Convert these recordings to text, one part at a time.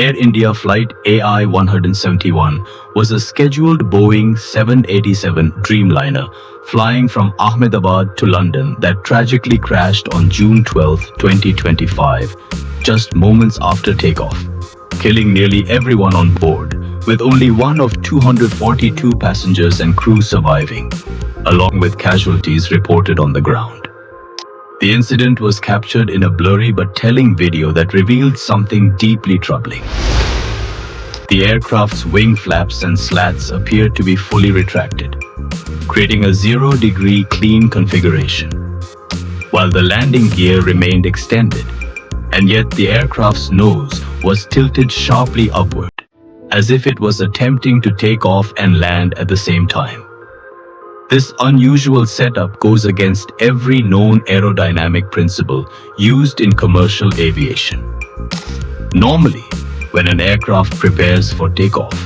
Air India flight AI-171 was a scheduled Boeing 787 Dreamliner flying from Ahmedabad to London that tragically crashed on June 12, 2025, just moments after takeoff, killing nearly everyone on board, with only one of 242 passengers and crew surviving, along with casualties reported on the ground. The incident was captured in a blurry but telling video that revealed something deeply troubling. The aircraft's wing flaps and slats appeared to be fully retracted, creating a 0-degree clean configuration, while the landing gear remained extended, and yet the aircraft's nose was tilted sharply upward, as if it was attempting to take off and land at the same time. This unusual setup goes against every known aerodynamic principle used in commercial aviation. Normally, when an aircraft prepares for takeoff,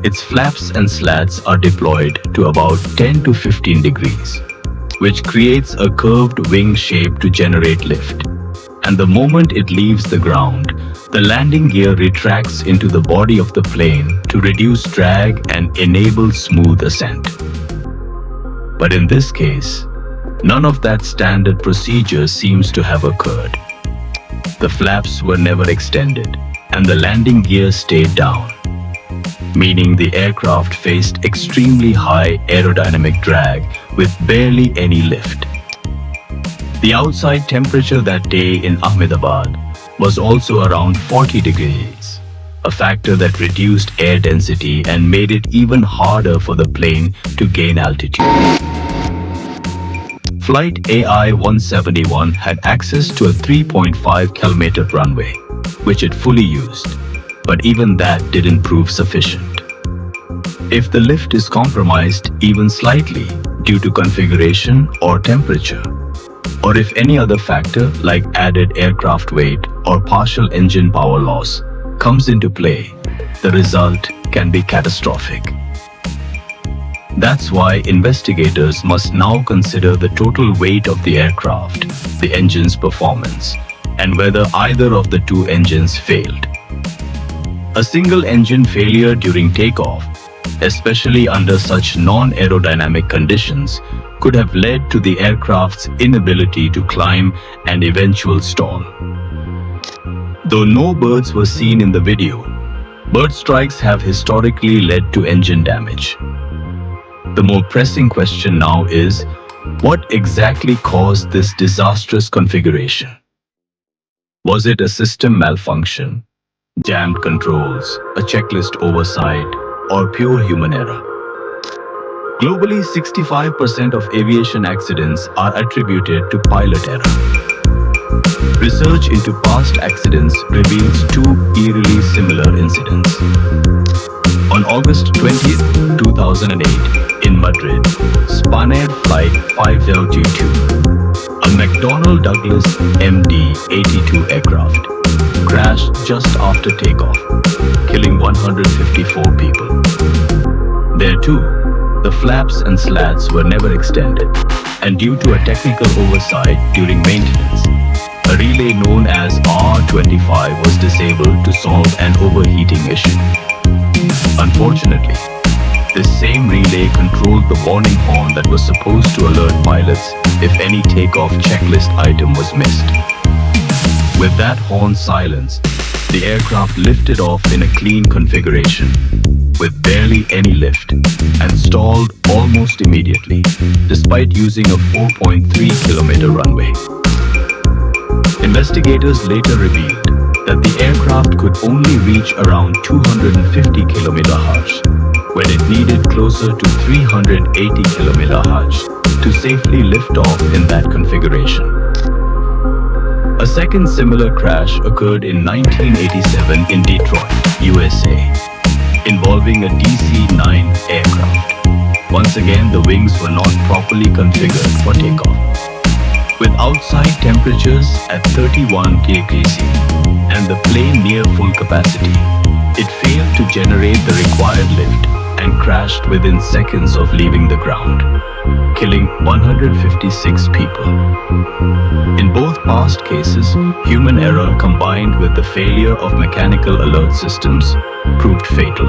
its flaps and slats are deployed to about 10 to 15 degrees, which creates a curved wing shape to generate lift. And the moment it leaves the ground, the landing gear retracts into the body of the plane to reduce drag and enable smooth ascent. But in this case, none of that standard procedure seems to have occurred. The flaps were never extended, and the landing gear stayed down, meaning the aircraft faced extremely high aerodynamic drag with barely any lift. The outside temperature that day in Ahmedabad was also around 40 degrees, a factor that reduced air density and made it even harder for the plane to gain altitude. Flight AI-171 had access to a 3.5-kilometer runway, which it fully used, but even that didn't prove sufficient. If the lift is compromised even slightly due to configuration or temperature, or if any other factor like added aircraft weight or partial engine power loss comes into play, the result can be catastrophic. That's why investigators must now consider the total weight of the aircraft, the engine's performance, and whether either of the two engines failed. A single engine failure during takeoff, especially under such non-aerodynamic conditions, could have led to the aircraft's inability to climb and eventual stall. Though no birds were seen in the video, bird strikes have historically led to engine damage. The more pressing question now is, what exactly caused this disastrous configuration? Was it a system malfunction, jammed controls, a checklist oversight, or pure human error? Globally, 65% of aviation accidents are attributed to pilot error. Research into past accidents reveals two eerily similar incidents. On August 20, 2008, in Madrid, Spanair Flight 5022, a McDonnell Douglas MD-82 aircraft, crashed just after takeoff, killing 154 people. There too, the flaps and slats were never extended, and due to a technical oversight during maintenance, a relay known as R25 was disabled to solve an overheating issue. Unfortunately, this same relay controlled the warning horn that was supposed to alert pilots if any takeoff checklist item was missed. With that horn silenced, the aircraft lifted off in a clean configuration, with barely any lift, and stalled almost immediately, despite using a 4.3-kilometer runway. Investigators later revealed that the aircraft could only reach around 250 km/h, when it needed closer to 380 km/h to safely lift off in that configuration. A second similar crash occurred in 1987 in Detroit, USA, involving a DC-9 aircraft. Once again, the wings were not properly configured for takeoff. With outside temperatures at 31 kg and the plane near full capacity, it failed to generate the required lift and crashed within seconds of leaving the ground, killing 156 people. In both past cases, human error combined with the failure of mechanical alert systems proved fatal.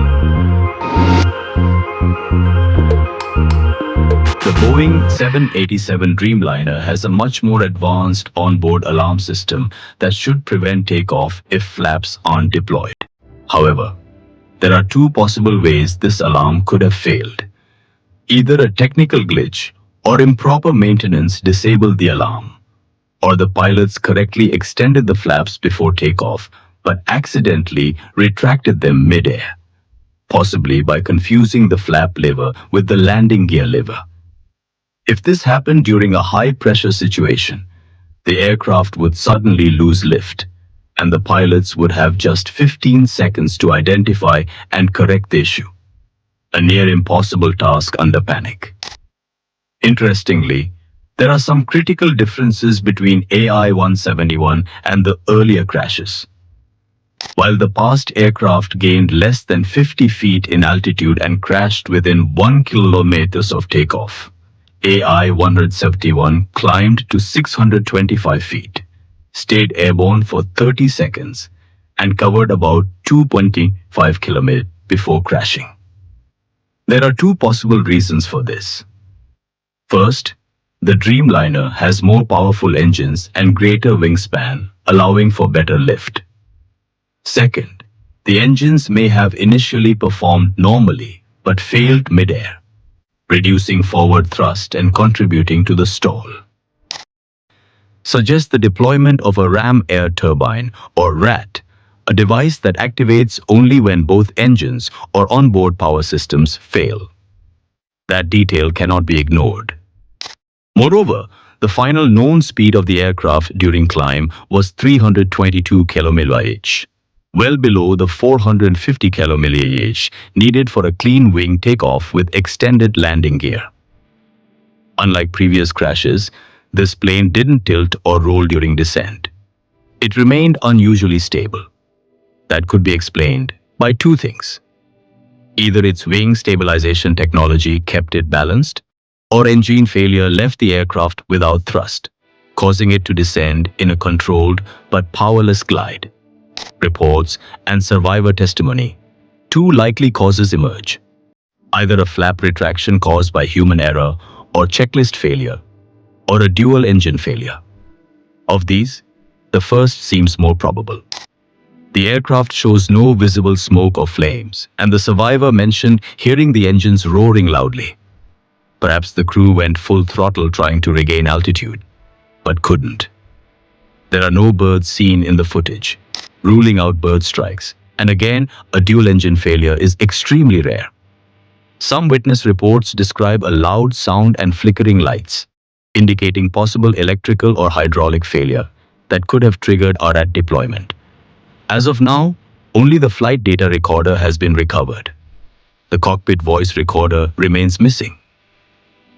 The Boeing 787 Dreamliner has a much more advanced onboard alarm system that should prevent takeoff if flaps aren't deployed. However, there are two possible ways this alarm could have failed. Either a technical glitch or improper maintenance disabled the alarm, or the pilots correctly extended the flaps before takeoff but accidentally retracted them mid-air, possibly by confusing the flap lever with the landing gear lever. If this happened during a high-pressure situation, the aircraft would suddenly lose lift, and the pilots would have just 15 seconds to identify and correct the issue, a near impossible task under panic. Interestingly, there are some critical differences between AI-171 and the earlier crashes. While the past aircraft gained less than 50 feet in altitude and crashed within 1 kilometers of takeoff, AI-171 climbed to 625 feet, stayed airborne for 30 seconds, and covered about 2.5 kilometers before crashing. There are two possible reasons for this. First, the Dreamliner has more powerful engines and greater wingspan, allowing for better lift. Second, the engines may have initially performed normally but failed mid-air, reducing forward thrust and contributing to the stall. Suggest the deployment of a ram air turbine or RAT, a device that activates only when both engines or onboard power systems fail. That detail cannot be ignored. Moreover, the final known speed of the aircraft during climb was 322 kmph, well below the 450 kmph needed for a clean wing takeoff with extended landing gear. Unlike previous crashes, this plane didn't tilt or roll during descent. It remained unusually stable. That could be explained by two things. Either its wing stabilization technology kept it balanced, or engine failure left the aircraft without thrust, causing it to descend in a controlled but powerless glide. Reports and survivor testimony. Two likely causes emerge. Either a flap retraction caused by human error or checklist failure, or a dual engine failure. Of these, the first seems more probable. The aircraft shows no visible smoke or flames, and the survivor mentioned hearing the engines roaring loudly. Perhaps the crew went full throttle trying to regain altitude, but couldn't. There are no birds seen in the footage, ruling out bird strikes, and again, a dual engine failure is extremely rare. Some witness reports describe a loud sound and flickering lights, indicating possible electrical or hydraulic failure that could have triggered RAT deployment. As of now, only the flight data recorder has been recovered. The cockpit voice recorder remains missing.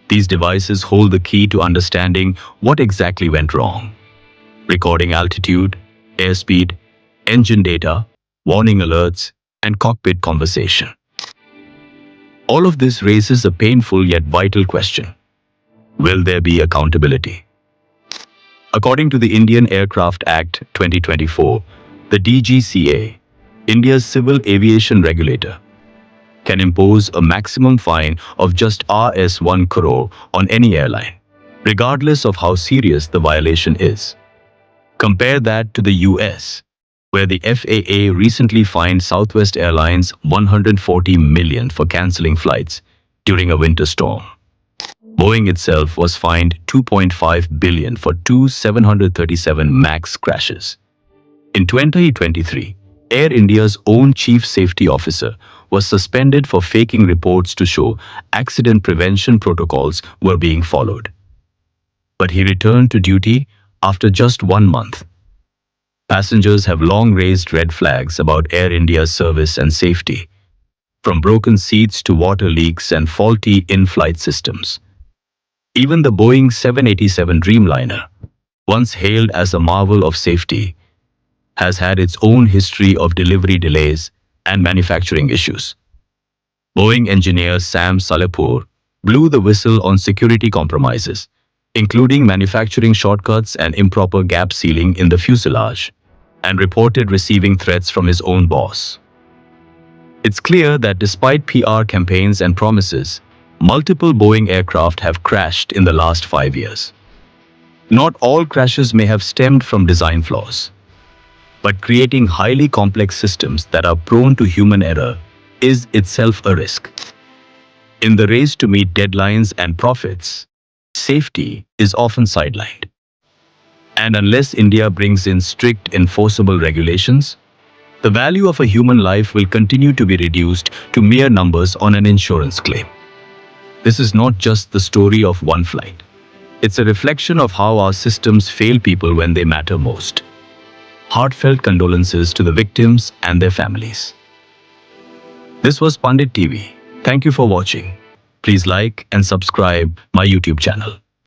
These devices hold the key to understanding what exactly went wrong. Recording altitude, airspeed, engine data, warning alerts, and cockpit conversation. All of this raises a painful yet vital question. Will there be accountability? According to the Indian Aircraft Act 2024, the DGCA, India's civil aviation regulator, can impose a maximum fine of just Rs 1 crore on any airline, regardless of how serious the violation is. Compare that to the US, where the FAA recently fined Southwest Airlines $140 million for canceling flights during a winter storm. Boeing itself was fined $2.5 billion for two 737 MAX crashes. In 2023, Air India's own chief safety officer was suspended for faking reports to show accident prevention protocols were being followed. But he returned to duty after just 1 month. Passengers have long raised red flags about Air India's service and safety, from broken seats to water leaks and faulty in-flight systems. Even the Boeing 787 Dreamliner, once hailed as a marvel of safety, has had its own history of delivery delays and manufacturing issues. Boeing engineer Sam Salehpour blew the whistle on security compromises, including manufacturing shortcuts and improper gap sealing in the fuselage, and reported receiving threats from his own boss. It's clear that despite PR campaigns and promises, multiple Boeing aircraft have crashed in the last 5 years. Not all crashes may have stemmed from design flaws, but creating highly complex systems that are prone to human error is itself a risk. In the race to meet deadlines and profits, safety is often sidelined. And unless India brings in strict enforceable regulations, the value of a human life will continue to be reduced to mere numbers on an insurance claim. This is not just the story of one flight. It's a reflection of how our systems fail people when they matter most. Heartfelt condolences to the victims and their families. This was Pandit TV. Thank you for watching. Please like and subscribe my YouTube channel.